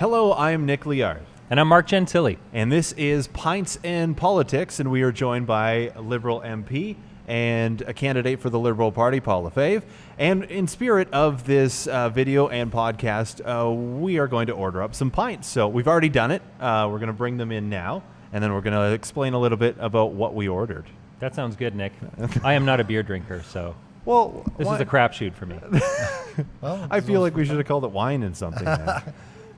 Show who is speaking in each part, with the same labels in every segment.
Speaker 1: Hello, I'm Nick Liard.
Speaker 2: And I'm Mark Gentili.
Speaker 1: And this is Pints Politics, and we are joined by a Liberal MP and a candidate for the Liberal Party, Paul Lefebvre. And in spirit of this video and podcast, we are going to order up some pints. So we've already done it. We're going to bring them in now, and then we're going to explain a little bit about what we ordered.
Speaker 2: That sounds good, Nick. I am not a beer drinker, so this is a crapshoot for me.
Speaker 1: Well, I feel like we should have called it wine and something.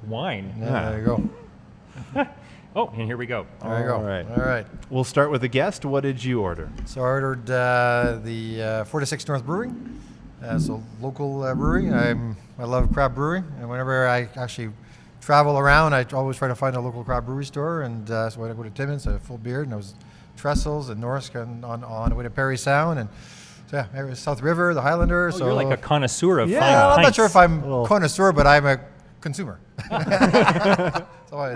Speaker 2: Wine?
Speaker 3: Yeah, there you go.
Speaker 2: Oh, and here we go.
Speaker 3: There you go. All right.
Speaker 1: We'll start with the guest. What did you order?
Speaker 3: So I ordered the 46 North Brewing. So local brewery. I love craft brewing, and whenever I actually travel around, I always try to find a local craft brewery store. And so I go to Timmins, I have full beard, and I was Trestles and Norris on the way to Perry Sound, and so yeah, it was South River, the Highlander.
Speaker 2: Oh,
Speaker 3: so
Speaker 2: you're like a connoisseur of fine
Speaker 3: I'm
Speaker 2: pints.
Speaker 3: not sure if I'm a connoisseur, but I'm a consumer. So I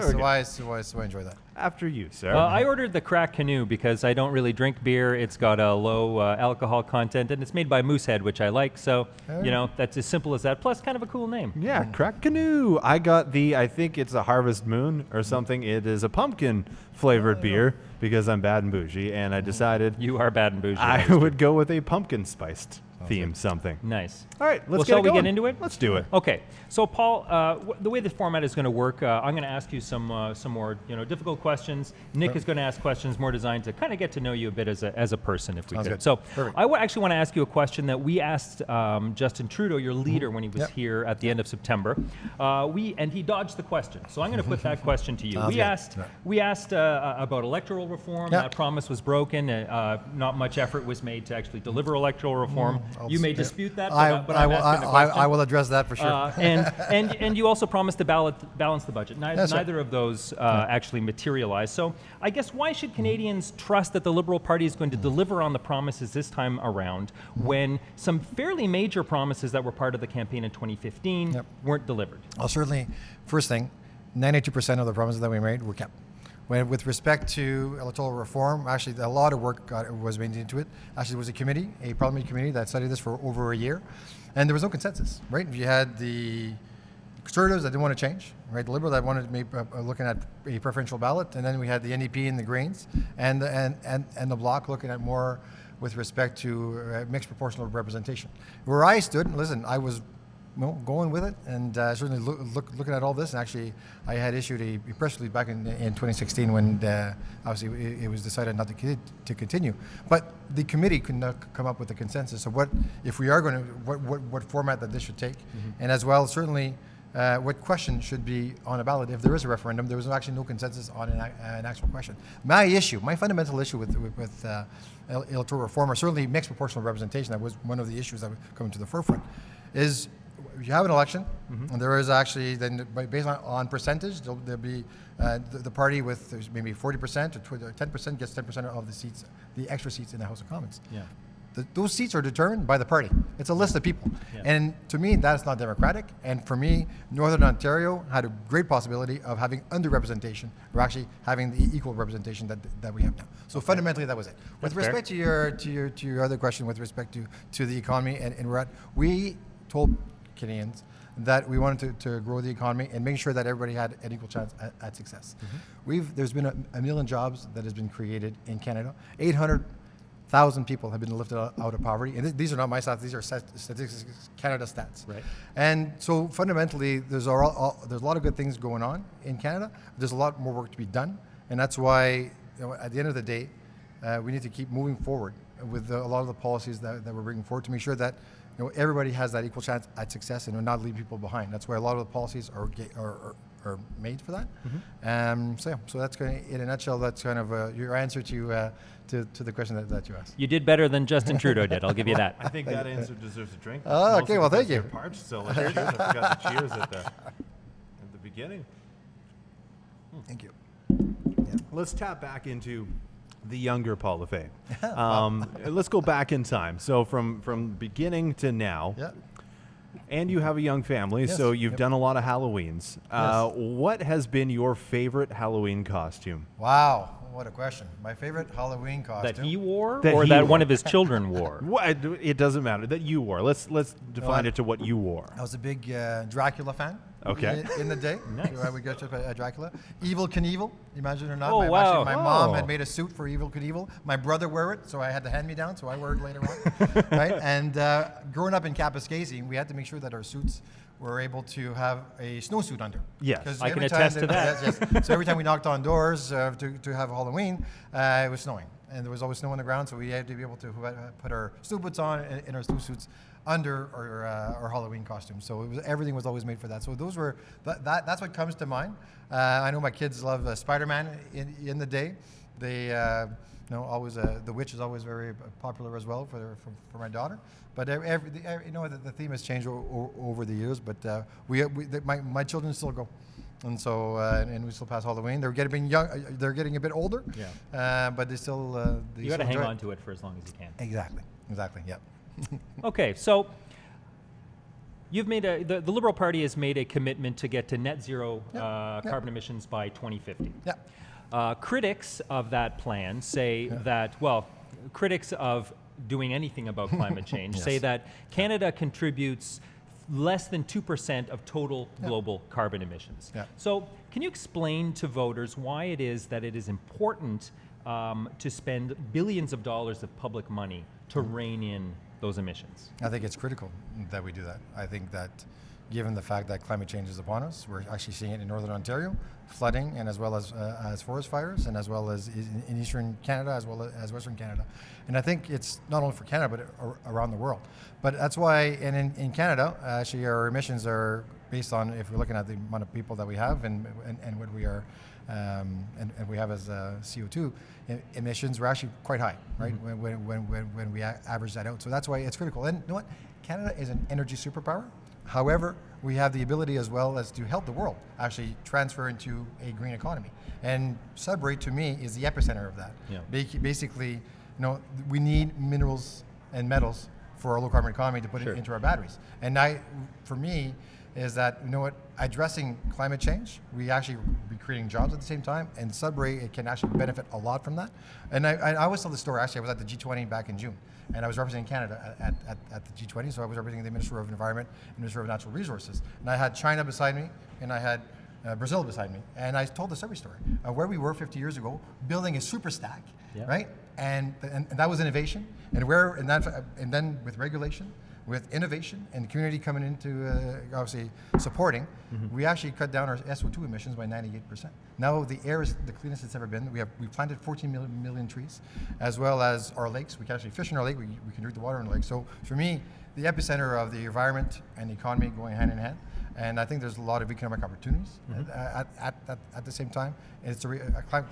Speaker 3: enjoy that.
Speaker 1: After you, sir.
Speaker 2: I ordered the Crack Canoe because I don't really drink beer. It's got a low alcohol content, and it's made by Moosehead, which I like. So, that's as simple as that. Plus, kind of a cool name.
Speaker 1: Yeah, Crack Canoe. I got I think it's a Harvest Moon or something. It is a pumpkin-flavored beer because I'm bad and bougie, and I decided
Speaker 2: You are bad and bougie.
Speaker 1: I would go with a pumpkin-spiced theme something.
Speaker 2: Nice.
Speaker 1: All right, let's
Speaker 2: Shall we get into it?
Speaker 1: Let's do it.
Speaker 2: Okay. So, Paul, the way this format is going to work, I'm going to ask you some more difficult questions. Nick is going to ask questions more designed to kind of get to know you a bit as a person, if we could.
Speaker 3: Good.
Speaker 2: So,
Speaker 3: Perfect.
Speaker 2: I actually want to ask you a question that we asked Justin Trudeau, your leader, when he was here at the end of September. And he dodged the question. So I'm going to put that question to you. We asked about electoral reform.
Speaker 3: Yeah.
Speaker 2: That promise was broken. Not much effort was made to actually deliver electoral reform. You may dispute that, but
Speaker 3: I will address that for sure.
Speaker 2: And you also promised to balance the budget. Neither of those actually materialized. So I guess why should Canadians trust that the Liberal Party is going to deliver on the promises this time around when some fairly major promises that were part of the campaign in 2015 weren't delivered?
Speaker 3: Well, certainly, first thing, 92% of the promises that we made were kept. With respect to electoral reform, actually a lot of work was made into it. Actually, there was a parliamentary committee that studied this for over a year, and there was no consensus, right? You had the Conservatives that didn't want to change, right? The Liberal that wanted looking at a preferential ballot, and then we had the NDP and the Greens, and the Bloc looking at more with respect to mixed proportional representation. Where I stood, listen, I was going with it, and certainly looking at all this. And actually, I had issued a press release back in 2016 when obviously it was decided not to continue. But the committee could not come up with a consensus of what format that this should take, and as well certainly what question should be on a ballot if there is a referendum. There was actually no consensus on an actual question. My fundamental issue with electoral reform, or certainly mixed proportional representation, that was one of the issues that were coming to the forefront, is you have an election, and there is actually, then based on percentage, there'll be the party with maybe 40% or 10% gets 10% of the seats, the extra seats in the House of Commons. Yeah. Those seats are determined by the party. It's a list of people. Yeah. And to me, that's not democratic. And for me, Northern Ontario had a great possibility of having underrepresentation, or actually having the equal representation that we have now. So fundamentally, that was it. With respect to your other question, with respect to the economy and we told Canadians that we wanted to grow the economy and make sure that everybody had an equal chance at success. There's been a million jobs that has been created in Canada. 800,000 people have been lifted out of poverty. And these are not my stats, these are Statistics Canada stats. Right. And so fundamentally, there's a lot of good things going on in Canada. There's a lot more work to be done. And that's why, at the end of the day, we need to keep moving forward with a lot of the policies that we're bringing forward to make sure that everybody has that equal chance at success and not leave people behind. That's why a lot of the policies are made for that. So that's kind of, in a nutshell, that's kind of your answer to the question that you asked.
Speaker 2: You did better than Justin Trudeau did. I'll give you that.
Speaker 1: I think that answer deserves a drink.
Speaker 3: Oh, okay. Well, thank you.
Speaker 1: Parched, so let's cheers. I forgot the cheers at the beginning.
Speaker 3: Thank you.
Speaker 1: Yeah. Let's tap back into the younger Paul Lefebvre. Let's go back in time. So from beginning to now. Yeah. And you have a young family, yes. So you've done a lot of Halloweens. Yes. What has been your favorite Halloween costume?
Speaker 3: Wow, what a question. My favorite Halloween costume.
Speaker 2: That he wore, that one of his children wore?
Speaker 1: It doesn't matter. That you wore. Let's define it to what you wore.
Speaker 3: I was a big Dracula fan.
Speaker 1: Okay.
Speaker 3: in the day.
Speaker 2: Nice.
Speaker 3: So I would get a Dracula. Evil Knievel, imagine or not.
Speaker 2: Oh, wow.
Speaker 3: My mom
Speaker 1: Oh.
Speaker 3: had made a suit for Evil Knievel. My brother wore it, so I had the hand-me-down, so I wore it later on. Right? And growing up in Kapuskasing, we had to make sure that our suits were able to have a snowsuit under.
Speaker 1: Yes.
Speaker 3: 'Cause
Speaker 2: I can
Speaker 3: every time
Speaker 2: attest to that.
Speaker 3: Yes. So every time we knocked on doors to have Halloween, it was snowing. And there was always snow on the ground, so we had to be able to put our snow boots on and our snowsuits under our Halloween costumes. So everything was always made for that. So those were that's what comes to mind. I know my kids love Spider-Man in the day. They always the witch is always very popular as well for my daughter. But the theme has changed over the years. But my children still go. And so, and we still pass Halloween. They're getting young. They're getting a bit older.
Speaker 2: Yeah.
Speaker 3: But they still.
Speaker 2: You got to hang on to it for as long as you can.
Speaker 3: Exactly. Yeah.
Speaker 2: Okay, so you've made the Liberal Party has made a commitment to get to net zero carbon emissions by 2050.
Speaker 3: Yeah.
Speaker 2: Critics of that plan say that, critics of doing anything about climate change say that Canada contributes less than 2% of total global carbon emissions.
Speaker 3: Yeah.
Speaker 2: So can you explain to voters why it is that it is important to spend billions of dollars of public money to rein in those emissions?
Speaker 3: I think it's critical that we do that. I think that given the fact that climate change is upon us, we're actually seeing it in Northern Ontario, flooding, and as well as forest fires, and as well as in Eastern Canada, as well as Western Canada. And I think it's not only for Canada, but around the world. But that's why, and in Canada, actually our emissions are based on, if we're looking at the amount of people that we have and what we are, and we have as CO2 emissions, we're actually quite high, right? When we average that out. So that's why it's critical. And you know what? Canada is an energy superpower. However, we have the ability as well as to help the world actually transfer into a green economy. And Sudbury, to me, is the epicenter of that.
Speaker 2: Yeah.
Speaker 3: Basically, we need minerals and metals for our low carbon economy to put it into our batteries. And for me, is that, addressing climate change, we actually be creating jobs at the same time, and Sudbury, it can actually benefit a lot from that. And I always tell the story, actually, I was at the G20 back in June, and I was representing Canada at the G20, so I was representing the Minister of Environment and Minister of Natural Resources. And I had China beside me, and I had Brazil beside me. And I told the Sudbury story, where we were 50 years ago, building a super stack, right? And that was innovation, and then with regulation, with innovation and the community coming into obviously supporting, we actually cut down our SO2 emissions by 98%. Now the air is the cleanest it's ever been. We planted 14 million trees, as well as our lakes. We can actually fish in our lake. We can drink the water in the lake. So for me, the epicenter of the environment and the economy going hand in hand. And I think there's a lot of economic opportunities at the same time. And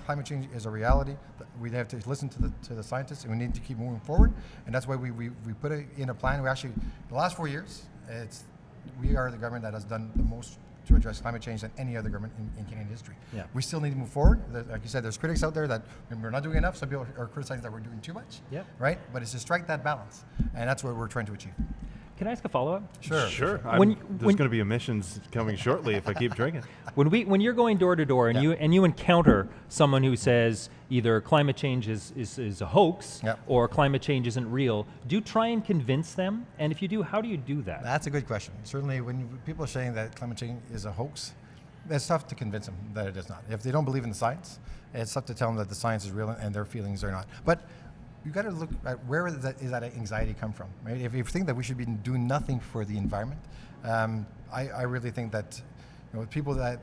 Speaker 3: climate change is a reality. We have to listen to the scientists, and we need to keep moving forward. And that's why we put it in a plan. We actually, the last 4 years, we are the government that has done the most to address climate change than any other government in Canadian history. Yeah. We still need to move forward. Like you said, there's critics out there that we're not doing enough. Some people are criticizing that we're doing too much, right? But it's to strike that balance, and that's what we're trying to achieve.
Speaker 2: Can I ask a follow-up?
Speaker 3: Sure.
Speaker 1: There's going to be emissions coming shortly if I keep drinking.
Speaker 2: When you're going door to door and you encounter someone who says either climate change is a hoax or climate change isn't real, do you try and convince them? And if you do, how do you do that?
Speaker 3: That's a good question. Certainly, when people are saying that climate change is a hoax, it's tough to convince them that it is not. If they don't believe in the science, it's tough to tell them that the science is real and their feelings are not. But you got to look at where is that anxiety come from, right? If you think that we should be doing nothing for the environment, I really think that people that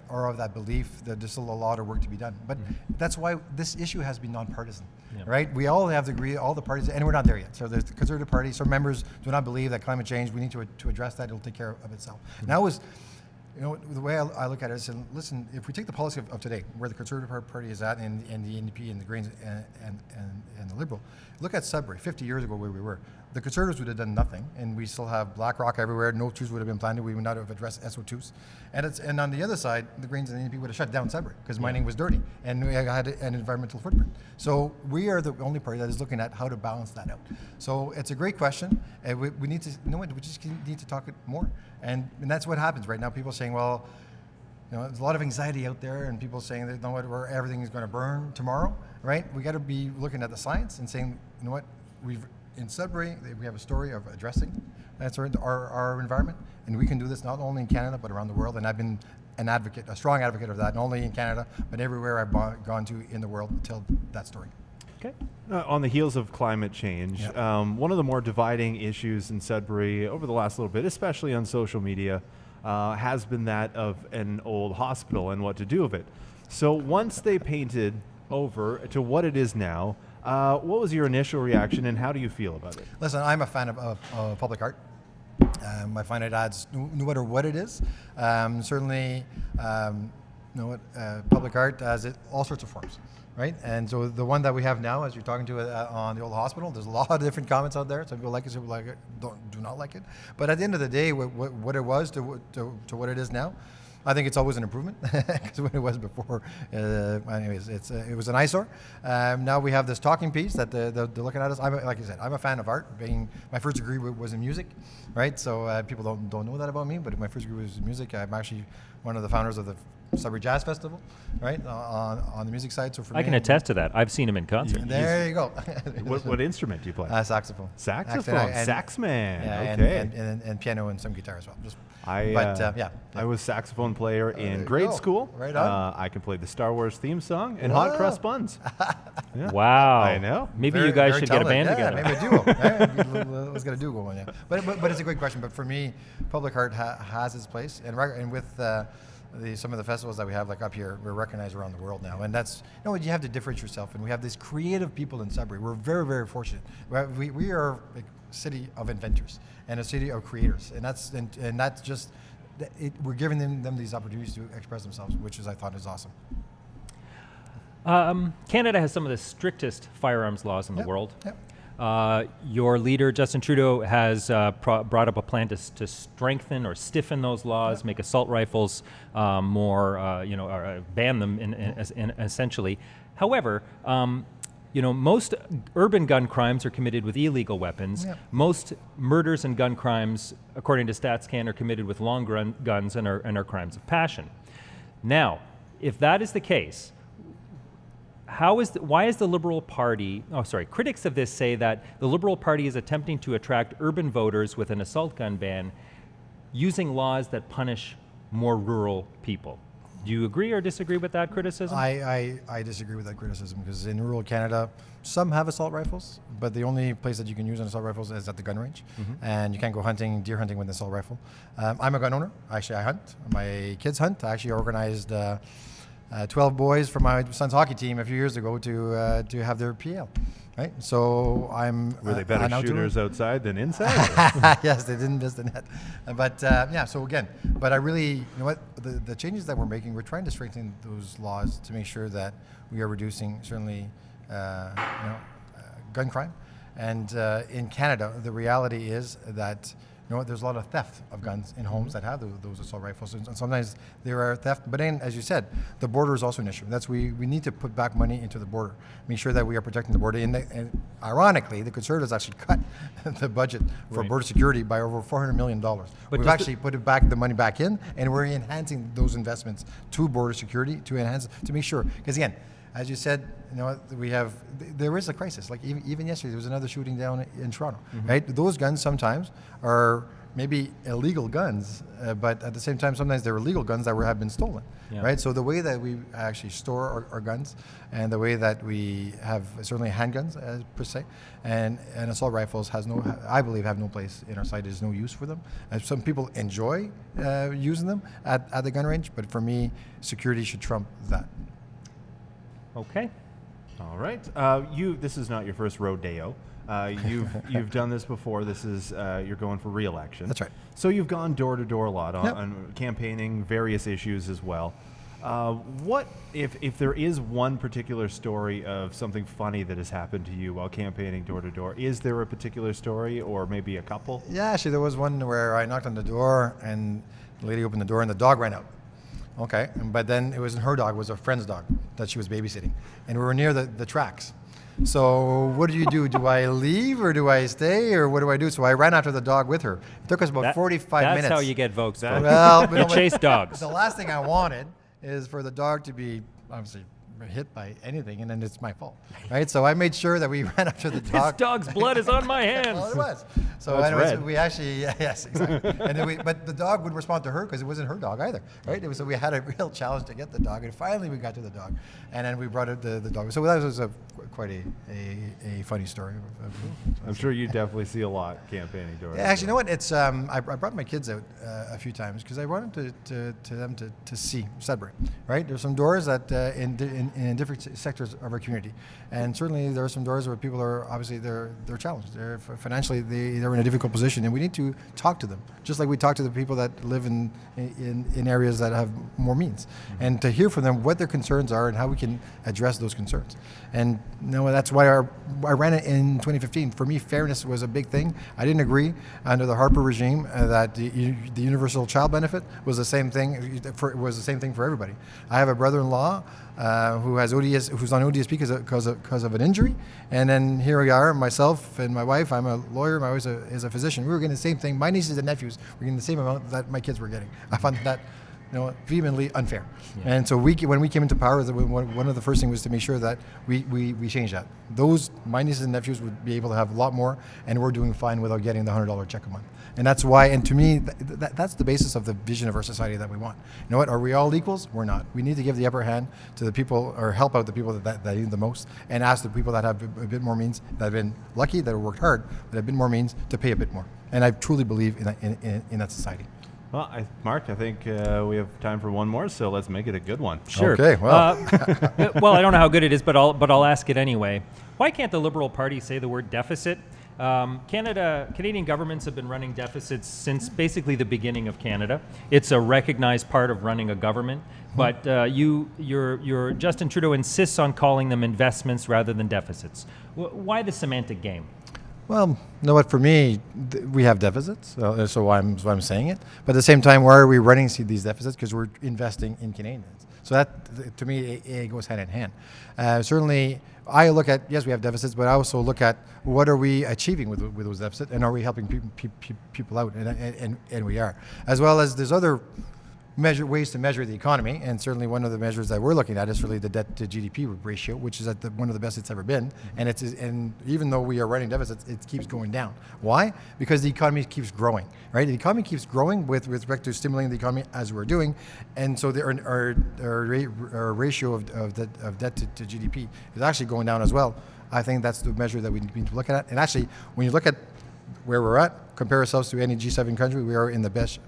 Speaker 3: are of that belief, that there's still a lot of work to be done. But that's why this issue has been nonpartisan, right? We all have to agree, all the parties, and we're not there yet. So there's the Conservative Party, some members do not believe that climate change, we need to address that, it'll take care of itself. Now the way I look at it is, listen, if we take the policy of today, where the Conservative Party is at, and the NDP and the Greens and the Liberal, look at Sudbury, 50 years ago where we were. The Conservatives would have done nothing, and we still have black rock everywhere, no trees would have been planted, we would not have addressed SO2s. And on the other side, the Greens and the NDP would have shut down Sudbury, because mining was dirty, and we had an environmental footprint. So we are the only party that is looking at how to balance that out. So it's a great question, and we need to, we just need to talk it more. And that's what happens right now. People saying, well, there's a lot of anxiety out there, and people saying that where everything is going to burn tomorrow, right? We got to be looking at the science and saying, in Sudbury, we have a story of addressing our environment, and we can do this not only in Canada but around the world. And I've been a strong advocate of that, not only in Canada but everywhere I've gone to in the world to tell that story.
Speaker 2: Okay.
Speaker 1: On the heels of climate change, one of the more dividing issues in Sudbury over the last little bit, especially on social media, has been that of an old hospital and what to do with it. So once they painted over to what it is now, what was your initial reaction and how do you feel about it?
Speaker 3: Listen, I'm a fan of public art. I find it adds, no matter what it is, certainly, public art has all sorts of forms, right? And so the one that we have now, as you're talking to on the old hospital, there's a lot of different comments out there. Some people like it, some people like it, do not like it. But at the end of the day, what it was to what it is now, I think it's always an improvement because when it was before, anyways, it was an eyesore. Now we have this talking piece that they're looking at us. Like I said, I'm a fan of art. My first degree was in music, right? So people don't know that about me, but my first degree was in music. I'm actually one of the founders of the Sudbury Jazz Festival, right? On the music side. So for
Speaker 2: I can attest to that. I've seen him in concert.
Speaker 3: There you go.
Speaker 1: What instrument do you play?
Speaker 3: Saxophone.
Speaker 1: Saxophone. Sax man.
Speaker 3: Yeah,
Speaker 1: okay.
Speaker 3: and piano and some guitar as well.
Speaker 1: I was saxophone player in grade school.
Speaker 3: Right on.
Speaker 1: I can play the Star Wars theme song and hot crust buns. Yeah.
Speaker 2: Wow.
Speaker 1: I know.
Speaker 2: Maybe you guys should get a band together.
Speaker 3: Maybe a duo. Right? Let's get a duo going. Yeah. But it's a great question. But for me, public art has its place, and with some of the festivals that we have, like up here, we're recognized around the world now, and that's you have to differentiate yourself. And we have these creative people in Sudbury. We're very, very fortunate. We are a city of inventors and a city of creators, and that's just we're giving them these opportunities to express themselves, which I thought is awesome.
Speaker 2: Canada has some of the strictest firearms laws in the world.
Speaker 3: Yep.
Speaker 2: Your leader, Justin Trudeau, has brought up a plan to strengthen or stiffen those laws, make assault rifles more, or ban them in essentially. However, most urban gun crimes are committed with illegal weapons.
Speaker 3: Yep.
Speaker 2: Most murders and gun crimes, according to StatsCan, are committed with long guns and are crimes of passion. Now, if that is the case, why is the Liberal Party, critics of this say that the Liberal Party is attempting to attract urban voters with an assault gun ban using laws that punish more rural people. Do you agree or disagree with that criticism?
Speaker 3: I disagree with that criticism because in rural Canada, some have assault rifles, but the only place that you can use an assault rifle is at the gun range, and you can't go deer hunting with an assault rifle. I'm a gun owner. Actually, I hunt. My kids hunt. I actually organized 12 boys from my son's hockey team a few years ago to have their PL. Right, so
Speaker 1: Were they better shooters outside than inside?
Speaker 3: Yes, they didn't miss the net. But so again, but I really, the changes that we're making, we're trying to strengthen those laws to make sure that we are reducing certainly, gun crime. And in Canada, the reality is that there's a lot of theft of guns in homes that have those assault rifles, and sometimes there are theft. But then, as you said, the border is also an issue. We need to put back money into the border, make sure that we are protecting the border. And ironically, the Conservatives actually cut the budget for border security by over $400 million. We've actually put the money back in, and we're enhancing those investments to border security to make sure. Because again, as you said, there is a crisis. Like even yesterday, there was another shooting down in Toronto, right? Those guns sometimes are maybe illegal guns, but at the same time, sometimes they're illegal guns that have been stolen, right? So the way that we actually store our guns and the way that we have certainly handguns per se, and assault rifles I believe have no place in our society. There's no use for them. Some people enjoy using them at the gun range, but for me, security should trump that.
Speaker 2: Okay.
Speaker 1: All right. This is not your first rodeo. You've done this before. This is you're going for re-election.
Speaker 3: That's right.
Speaker 1: So you've gone door to door a lot on campaigning various issues as well. What if there is one particular story of something funny that has happened to you while campaigning door to door? Is there a particular story, or maybe a couple?
Speaker 3: Yeah, actually, there was one where I knocked on the door and the lady opened the door and the dog ran out. Okay, but then it wasn't her dog, it was a friend's dog that she was babysitting. And we were near the tracks. So what do you do? Do I leave or do I stay or what do I do? So I ran after the dog with her. It took us about 45 minutes.
Speaker 2: That's how you get votes.
Speaker 3: Well,
Speaker 2: you chase dogs.
Speaker 3: The last thing I wanted is for the dog to be obviously hit by anything, and then it's my fault, right? So I made sure that we ran up to the dog.
Speaker 2: This dog's blood is on my hands.
Speaker 3: Well, it was. So
Speaker 1: Well, it's
Speaker 3: anyways,
Speaker 1: red.
Speaker 3: we actually, yes, exactly. And then but the dog would respond to her because it wasn't her dog either, right? So we had a real challenge to get the dog, and finally we got to the dog, and then we brought it the dog. So that was quite a funny story.
Speaker 1: I'm sure you definitely see a lot campaigning, Doris.
Speaker 3: Yeah, actually, you know what? It's I brought my kids out a few times because I wanted them to see Sudbury, right? There's some doors that in different sectors of our community, and certainly there are some doors where people are obviously they're challenged. They're financially they're in a difficult position, and we need to talk to them, just like we talk to the people that live in areas that have more means, and to hear from them what their concerns are and how we can address those concerns. And you know, that's why I ran it in 2015. For me, fairness was a big thing. I didn't agree under the Harper regime that the universal child benefit was the same thing for everybody. I have a brother-in-law who has ODS, who's on ODSP because of an injury, and then here we are, myself and my wife. I'm a lawyer. My wife is a physician. We were getting the same thing. My nieces and nephews were getting the same amount that my kids were getting. I found that vehemently unfair. Yeah. And so when we came into power, one of the first things was to make sure that we changed that. My nieces and nephews would be able to have a lot more, and we're doing fine without getting the $100 check a month. And that's why, and to me, that's the basis of the vision of our society that we want. You know what? Are we all equals? We're not. We need to give the upper hand to the people, or help out the people that need the most, and ask the people that have a bit more means, that have been lucky, that have worked hard, that have been more means, to pay a bit more. And I truly believe in that society.
Speaker 1: Well, Mark, I think we have time for one more, so let's make it a good one.
Speaker 2: Sure.
Speaker 3: Okay. Well,
Speaker 2: well, I don't know how good it is, but I'll ask it anyway. Why can't the Liberal Party say the word deficit? Canadian governments have been running deficits since basically the beginning of Canada. It's a recognized part of running a government, but your Justin Trudeau insists on calling them investments rather than deficits. Why the semantic game?
Speaker 3: well, you know what? For me, we have deficits, so I'm saying it. But at the same time, why are we running these deficits? Because we're investing in Canadians. So that, to me, it goes hand in hand. Certainly, I look at, yes, we have deficits, but I also look at what are we achieving with those deficits, and are we helping people out, and we are. As well as there's other ways to measure the economy, and certainly one of the measures that we're looking at is really the debt to GDP ratio, which is at one of the best it's ever been. And even though we are running deficits, it keeps going down. Why? Because the economy keeps growing, right? The economy keeps growing with respect to stimulating the economy as we're doing, and so our ratio of debt to GDP is actually going down as well. I think that's the measure that we need to look at. And actually, when you look at where we're at, compare ourselves to any G7 country, we are in the best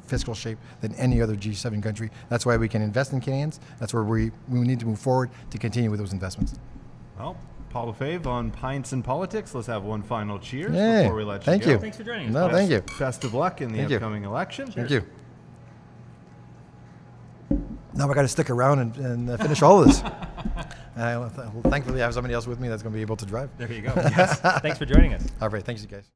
Speaker 3: fiscal shape than any other G7 country. That's why we can invest in Canadians. That's where we need to move forward to continue with those investments.
Speaker 1: Well, Paul Lefebvre on Pints and Politics. Let's have one final cheers
Speaker 3: Yay.
Speaker 1: before we let you
Speaker 3: Thank
Speaker 1: go.
Speaker 3: you.
Speaker 2: Thanks for joining us.
Speaker 3: No, thank you.
Speaker 1: Best of luck in the
Speaker 3: Thank you.
Speaker 1: upcoming election.
Speaker 3: Thank you. Now I got to stick around and finish all of this. Thankfully, I have somebody else with me that's going to be able to drive.
Speaker 2: There you go. Yes. Thanks for joining us.
Speaker 3: All right. Thanks, you guys.